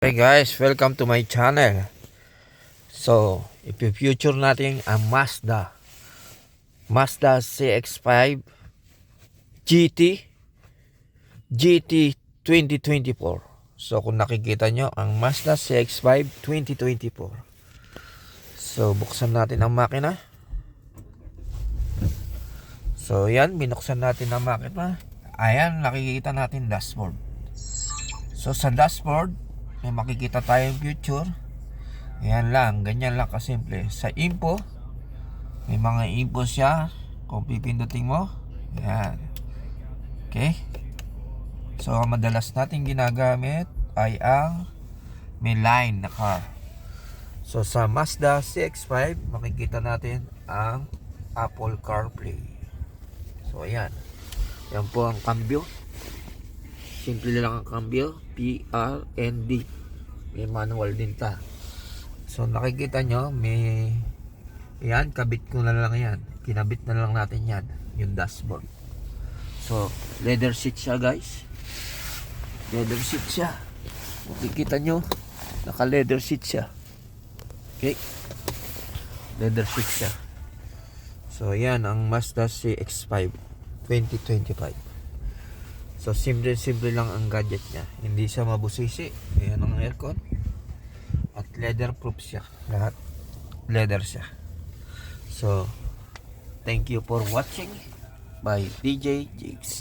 Hey guys, welcome to my channel. So, ipi-future natin ang Mazda CX-5 GT 2024. So, kung nakikita nyo, ang Mazda CX-5 2024. So, buksan natin ang makina. So, yan, binuksan natin ang makina. Ayan, nakikita natin dashboard. So, sa dashboard, may makikita tayong future. Yan lang, ganyan lang kasimple. Sa info, may mga info siya. Kung pipindutin mo, yan. Okay. So, ang madalas natin ginagamit ay ang may line na car. So, sa Mazda CX-5, makikita natin ang Apple CarPlay. So, ayan. Yan po ang cambio. Simple lang ang cambio. PRND. May manual din ta. So nakikita nyo, may yan, kabit ko na lang yan. Kinabit na lang natin yan, yung dashboard. So leather seat siya guys. Leather seat siya. Makikita nyo, naka leather seat siya. Okay. Leather seat siya. So yan ang Mazda CX-5 2025. So simple lang ang gadget niya. Hindi siya mabusisi. Ayan ang aircon. At leather proof siya. Lahat leather siya. So thank you for watching by DJ Jigs.